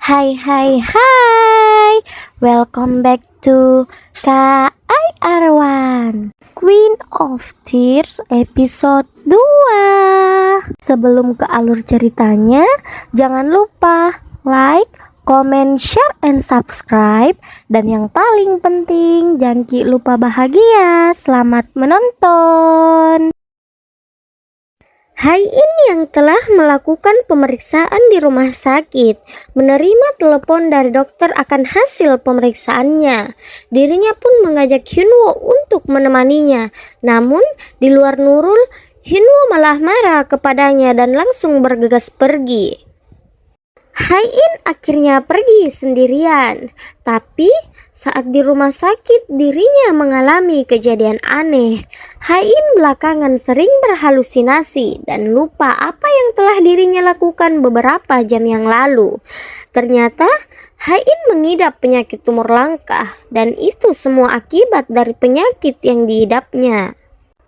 Hai hai hai, welcome back to KI Arwan Queen of Tears episode 2. Sebelum ke alur ceritanya, jangan lupa like, comment, share, and subscribe. Dan yang paling penting, jangan lupa bahagia. Selamat menonton. Hain yang telah melakukan pemeriksaan di rumah sakit menerima telepon dari dokter akan hasil pemeriksaannya. Dirinya pun mengajak Hyunwoo untuk menemaninya. Namun di luar Nurul, Hyunwoo malah marah kepadanya dan langsung bergegas pergi. Hain akhirnya pergi sendirian, tapi saat di rumah sakit dirinya mengalami kejadian aneh. Hain belakangan sering berhalusinasi dan lupa apa yang telah dirinya lakukan beberapa jam yang lalu. Ternyata Hain mengidap penyakit tumor langka dan itu semua akibat dari penyakit yang diidapnya.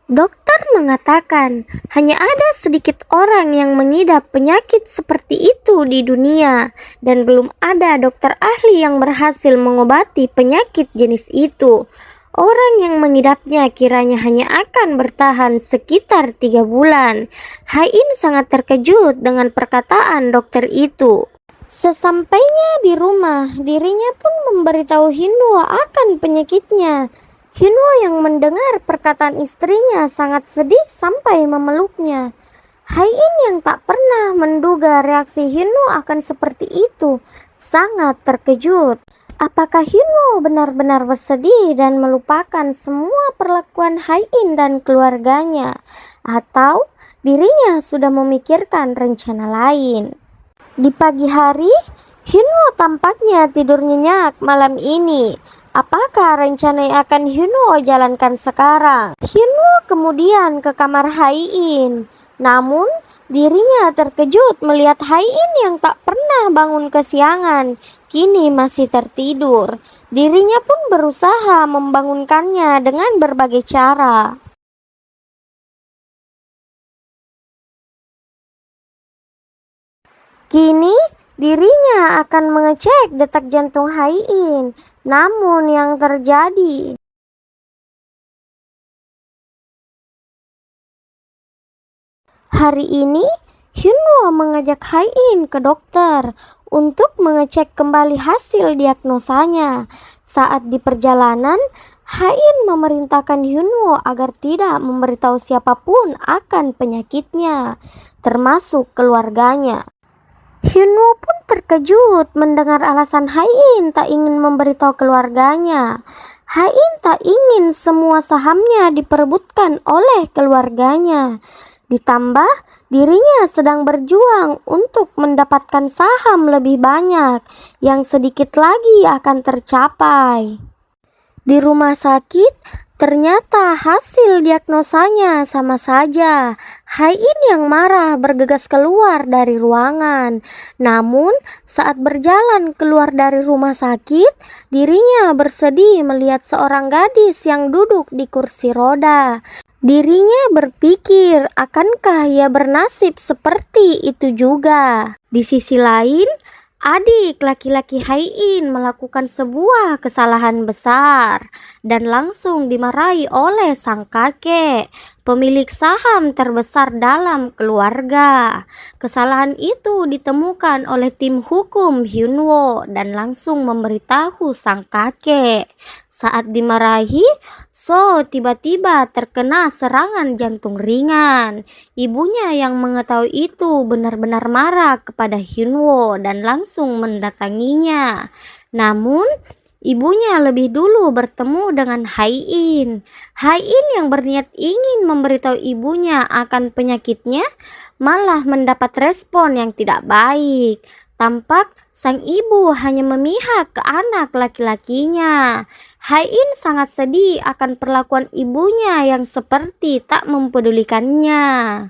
Dokter mengatakan hanya ada sedikit orang yang mengidap penyakit seperti itu di dunia dan belum ada dokter ahli yang berhasil mengobati penyakit jenis itu. Orang yang mengidapnya kiranya hanya akan bertahan sekitar 3 bulan. Hain sangat terkejut dengan perkataan dokter itu. Sesampainya di rumah, dirinya pun memberitahu Hyunwoo akan penyakitnya. Hyunwoo yang mendengar perkataan istrinya sangat sedih sampai memeluknya. Hain yang tak pernah menduga reaksi Hyunwoo akan seperti itu, sangat terkejut. Apakah Hyunwoo benar-benar bersedih dan melupakan semua perlakuan Hain dan keluarganya? Atau dirinya sudah memikirkan rencana lain? Di pagi hari, Hyunwoo tampaknya tidur nyenyak malam ini. Apakah rencana yang akan Hyunwoo jalankan sekarang? Hyunwoo kemudian ke kamar Hain. Namun, dirinya terkejut melihat Hain yang tak pernah bangun kesiangan, kini masih tertidur. Dirinya pun berusaha membangunkannya dengan berbagai cara. Kini, dirinya akan mengecek detak jantung Hain. Namun yang terjadi, hari ini Hyunwoo mengajak Hain ke dokter untuk mengecek kembali hasil diagnosanya. Saat di perjalanan, Hain memerintahkan Hyunwoo agar tidak memberitahu siapapun akan penyakitnya, termasuk keluarganya. Hyunwoo pun terkejut mendengar alasan Hain tak ingin memberitahu keluarganya. Hain tak ingin semua sahamnya diperebutkan oleh keluarganya. Ditambah dirinya sedang berjuang untuk mendapatkan saham lebih banyak yang sedikit lagi akan tercapai. Di rumah sakit, ternyata hasil diagnosanya sama saja. Hain yang marah bergegas keluar dari ruangan. Namun, saat berjalan keluar dari rumah sakit, dirinya bersedih melihat seorang gadis yang duduk di kursi roda. Dirinya berpikir, akankah ia bernasib seperti itu juga? Di sisi lain, adik laki-laki Hain melakukan sebuah kesalahan besar dan langsung dimarahi oleh sang kakek, pemilik saham terbesar dalam keluarga. Kesalahan itu ditemukan oleh tim hukum Hyunwoo dan langsung memberitahu sang kakek. Saat dimarahi, So tiba-tiba terkena serangan jantung ringan. Ibunya yang mengetahui itu benar-benar marah kepada Hyunwoo dan langsung mendatanginya. Namun, ibunya lebih dulu bertemu dengan Hain. Hain yang berniat ingin memberitahu ibunya akan penyakitnya malah mendapat respon yang tidak baik. Tampak sang ibu hanya memihak ke anak laki-lakinya. Hain sangat sedih akan perlakuan ibunya yang seperti tak mempedulikannya.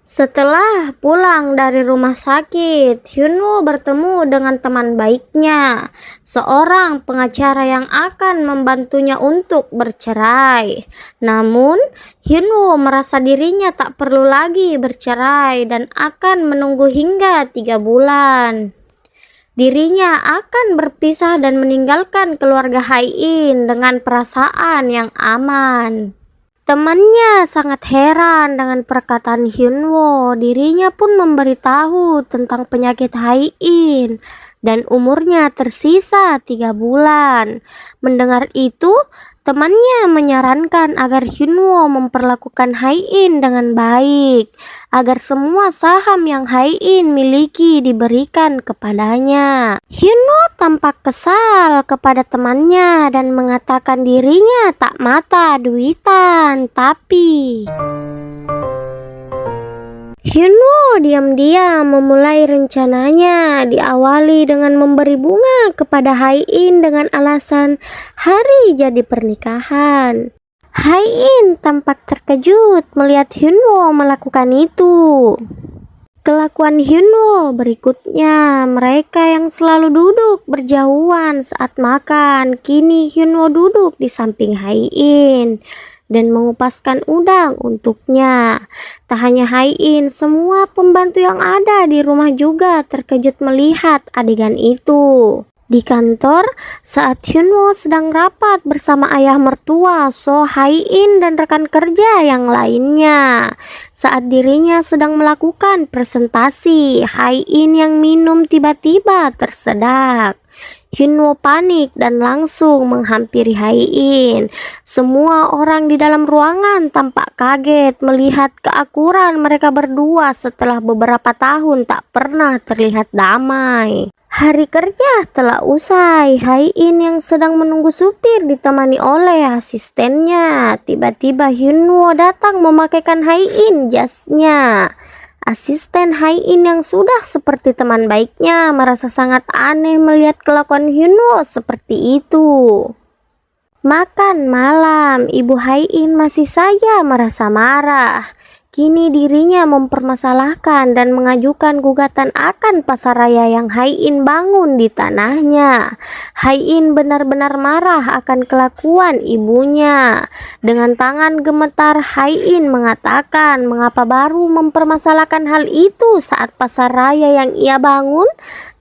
Setelah pulang dari rumah sakit, Hyunwoo bertemu dengan teman baiknya, seorang pengacara yang akan membantunya untuk bercerai. Namun, Hyunwoo merasa dirinya tak perlu lagi bercerai dan akan menunggu hingga 3 bulan. Dirinya akan berpisah dan meninggalkan keluarga Hai-in dengan perasaan yang aman. Temannya sangat heran dengan perkataan Hyunwoo. Dirinya pun memberitahu tentang penyakit Hai-in dan umurnya tersisa 3 bulan. Mendengar itu, temannya menyarankan agar Hyunwoo memperlakukan Hai-in dengan baik, agar semua saham yang Hai-in miliki diberikan kepadanya. Hyunwoo tampak kesal kepada temannya dan mengatakan dirinya tak mata duitan, tapi Hyunwoo diam-diam memulai rencananya, diawali dengan memberi bunga kepada Hai-in dengan alasan hari jadi pernikahan. Hai-in tampak terkejut melihat Hyunwoo melakukan itu. Kelakuan Hyunwoo berikutnya, mereka yang selalu duduk berjauhan saat makan, kini Hyunwoo duduk di samping Hai-in dan mengupaskan udang untuknya. Tak hanya Hai-in, semua pembantu yang ada di rumah juga terkejut melihat adegan itu. Di kantor, saat Hyunwoo sedang rapat bersama ayah mertua, So Hai-in dan rekan kerja yang lainnya. Saat dirinya sedang melakukan presentasi, Hai-in yang minum tiba-tiba tersedak. Hyunwoo panik dan langsung menghampiri Hai-in. Semua orang di dalam ruangan tampak kaget melihat keakuran mereka berdua setelah beberapa tahun tak pernah terlihat damai. Hari kerja telah usai. Hai-in yang sedang menunggu supir ditemani oleh asistennya. Tiba-tiba Hyunwoo datang memakaikan Hai-in jasnya. Asisten Hai-in yang sudah seperti teman baiknya merasa sangat aneh melihat kelakuan Hyunwoo seperti itu. Makan malam, ibu Hai-in masih saja merasa marah. Kini dirinya mempermasalahkan dan mengajukan gugatan akan pasaraya yang Hai-in bangun di tanahnya. Hai-in benar-benar marah akan kelakuan ibunya. Dengan tangan gemetar, Hai-in mengatakan mengapa baru mempermasalahkan hal itu saat pasaraya yang ia bangun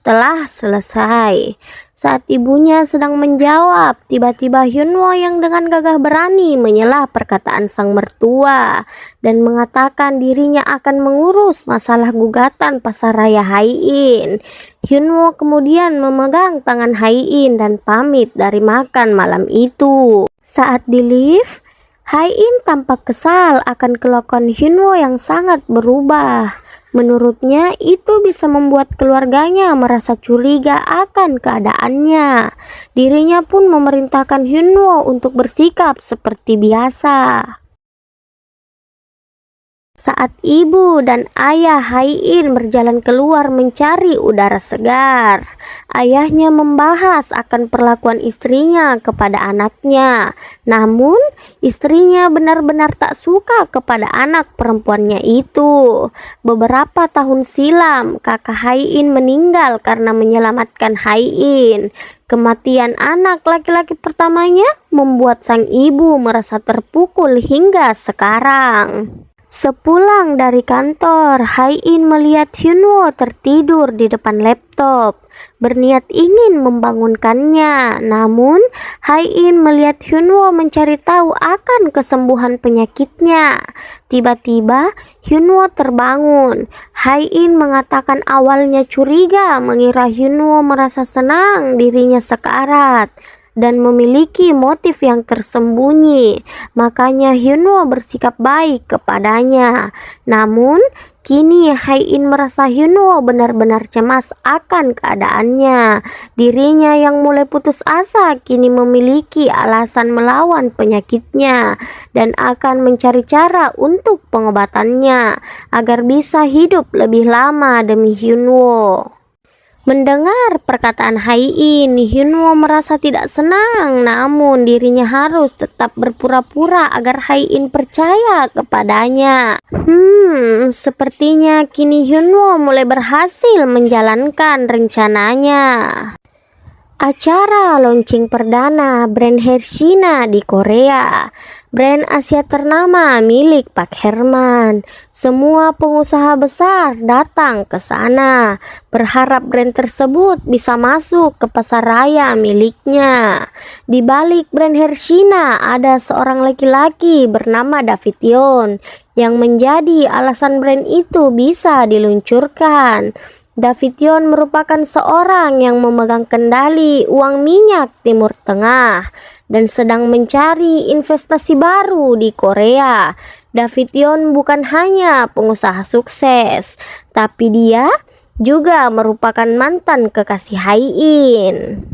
telah selesai. Saat ibunya sedang menjawab, tiba-tiba Hyunwoo yang dengan gagah berani menyela perkataan sang mertua dan mengatakan dirinya akan mengurus masalah gugatan pasaraya Hai-in. Hyunwoo kemudian memegang tangan Hai-in dan pamit dari makan malam itu. Saat di lift, Hai-in tampak kesal akan kelakuan Hyunwoo yang sangat berubah. Menurutnya itu bisa membuat keluarganya merasa curiga akan keadaannya. Dirinya pun memerintahkan Hyunwoo untuk bersikap seperti biasa. Saat ibu dan ayah Hai-in berjalan keluar mencari udara segar, ayahnya membahas akan perlakuan istrinya kepada anaknya. Namun, istrinya benar-benar tak suka kepada anak perempuannya itu. Beberapa tahun silam, kakak Hai-in meninggal karena menyelamatkan Hai-in. Kematian anak laki-laki pertamanya membuat sang ibu merasa terpukul hingga sekarang. Sepulang dari kantor, Hai-in melihat Hyunwoo tertidur di depan laptop, berniat ingin membangunkannya. Namun, Hai-in melihat Hyunwoo mencari tahu akan kesembuhan penyakitnya. Tiba-tiba, Hyunwoo terbangun. Hai-in mengatakan awalnya curiga mengira Hyunwoo merasa senang dirinya sekarat dan memiliki motif yang tersembunyi. Makanya Hyunwoo bersikap baik kepadanya. Namun, kini Hai-in merasa Hyunwoo benar-benar cemas akan keadaannya. Dirinya yang mulai putus asa kini memiliki alasan melawan penyakitnya dan akan mencari cara untuk pengobatannya agar bisa hidup lebih lama demi Hyunwoo. Mendengar perkataan Hai-in, Hyunwoo merasa tidak senang, namun dirinya harus tetap berpura-pura agar Hai-in percaya kepadanya. Sepertinya kini Hyunwoo mulai berhasil menjalankan rencananya. Acara launching perdana brand Hershina di Korea. brand Asia ternama milik Pak Herman. Semua pengusaha besar datang ke sana, berharap brand tersebut bisa masuk ke pasar raya miliknya. Di balik brand Hershina ada seorang laki-laki bernama Davidion yang menjadi alasan brand itu bisa diluncurkan. Davidion merupakan seorang yang memegang kendali uang minyak Timur Tengah dan sedang mencari investasi baru di Korea. Davidion bukan hanya pengusaha sukses, tapi dia juga merupakan mantan kekasih Hai-in.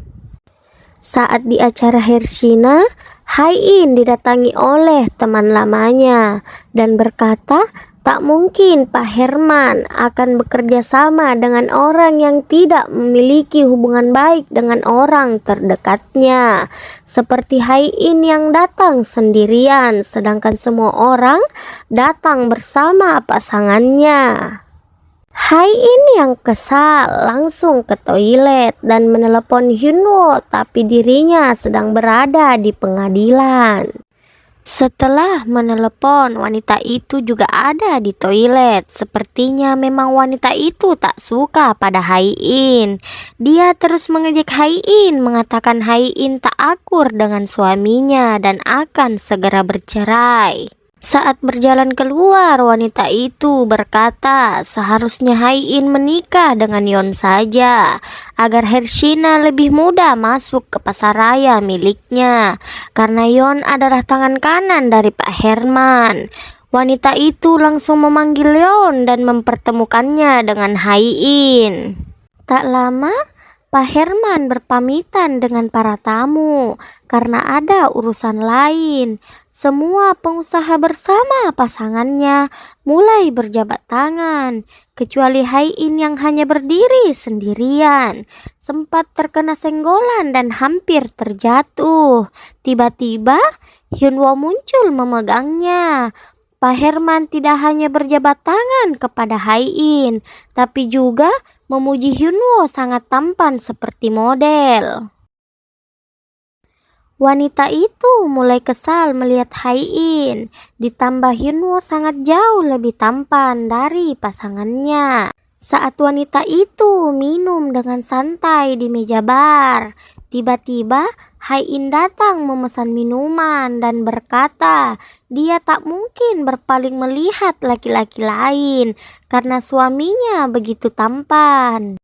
Saat di acara Hershina, Hai-in didatangi oleh teman lamanya dan berkata, tak mungkin Pak Herman akan bekerja sama dengan orang yang tidak memiliki hubungan baik dengan orang terdekatnya. Seperti Hai-in yang datang sendirian, sedangkan semua orang datang bersama pasangannya. Hai-in yang kesal langsung ke toilet dan menelepon Hyunwoo, tapi dirinya sedang berada di pengadilan. Setelah menelepon, wanita itu juga ada di toilet. Sepertinya memang wanita itu tak suka pada Hai-in. Dia terus mengejek Hai-in, mengatakan Hai-in tak akur dengan suaminya dan akan segera bercerai. Saat berjalan keluar, wanita itu berkata seharusnya Hai-in menikah dengan Yeon saja agar Hershina lebih mudah masuk ke pasar raya miliknya, karena Yeon adalah tangan kanan dari Pak Herman. Wanita itu langsung memanggil Yeon dan mempertemukannya dengan Hai-in. Tak lama, Pak Herman berpamitan dengan para tamu karena ada urusan lain. Semua pengusaha bersama pasangannya mulai berjabat tangan, kecuali Hai-in yang hanya berdiri sendirian. Sempat terkena senggolan dan hampir terjatuh. Tiba-tiba Hyunwoo muncul memegangnya. Pak Herman tidak hanya berjabat tangan kepada Hai-in, tapi juga memuji Hyunwoo sangat tampan seperti model. Wanita itu mulai kesal melihat Hai-in, ditambah Hyunwoo sangat jauh lebih tampan dari pasangannya. Saat wanita itu minum dengan santai di meja bar, tiba-tiba Hai-in datang memesan minuman dan berkata dia tak mungkin berpaling melihat laki-laki lain karena suaminya begitu tampan.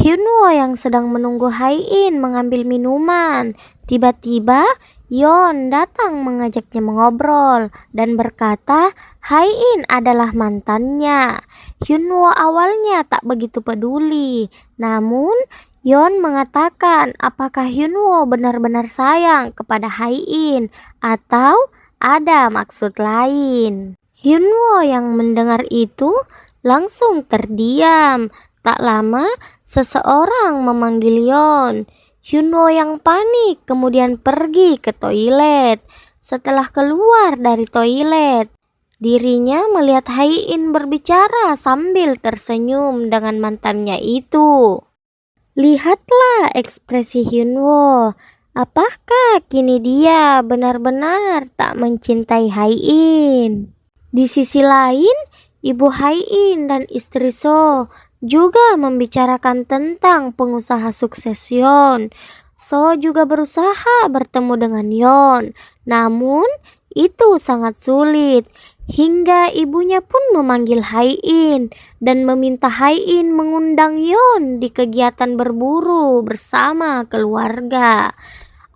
Hyunwoo yang sedang menunggu Hai-in mengambil minuman. Tiba-tiba Yeon datang mengajaknya mengobrol dan berkata Hai-in adalah mantannya. Hyunwoo awalnya tak begitu peduli, namun Yeon mengatakan apakah Hyunwoo benar-benar sayang kepada Hai-in atau ada maksud lain. Hyunwoo yang mendengar itu langsung terdiam. Tak lama, seseorang memanggil Yeon. Hyunwoo yang panik kemudian pergi ke toilet. Setelah keluar dari toilet, dirinya melihat Hai-in berbicara sambil tersenyum dengan mantannya itu. Lihatlah ekspresi Hyunwoo. Apakah kini dia benar-benar tak mencintai Hai-in? Di sisi lain, ibu Hai-in dan istri So juga membicarakan tentang pengusaha sukses Yeon. So juga berusaha bertemu dengan Yeon, namun itu sangat sulit. Hingga ibunya pun memanggil Hai-in dan meminta Hai-in mengundang Yeon di kegiatan berburu bersama keluarga.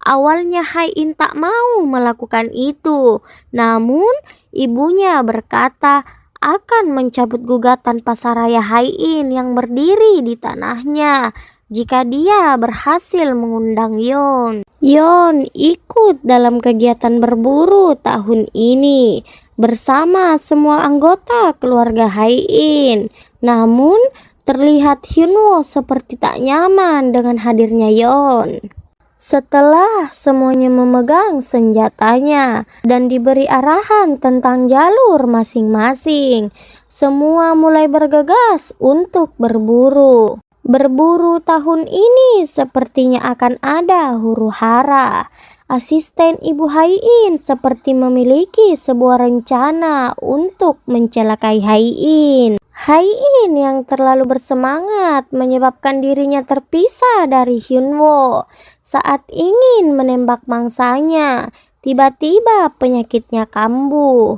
Awalnya Hai-in tak mau melakukan itu, namun ibunya berkata akan mencabut gugatan pasaraya Hai-in yang berdiri di tanahnya jika dia berhasil mengundang Yeon. Yeon ikut dalam kegiatan berburu tahun ini bersama semua anggota keluarga Hai-in. Namun terlihat Hyunwoo seperti tak nyaman dengan hadirnya Yeon. Setelah semuanya memegang senjatanya dan diberi arahan tentang jalur masing-masing, semua mulai bergegas untuk berburu. Berburu tahun ini sepertinya akan ada huru-hara. Asisten Ibu Haiin seperti memiliki sebuah rencana untuk mencelakai Haiin. Haiin yang terlalu bersemangat menyebabkan dirinya terpisah dari Hyunwoo saat ingin menembak mangsanya. Tiba-tiba penyakitnya kambuh.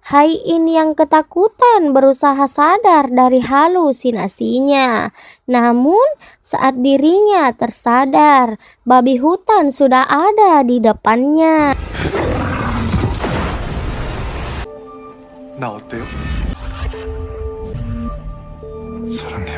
Haiin yang ketakutan berusaha sadar dari halusinasinya. Namun saat dirinya tersadar, babi hutan sudah ada di depannya. 나 어때요? 사랑해.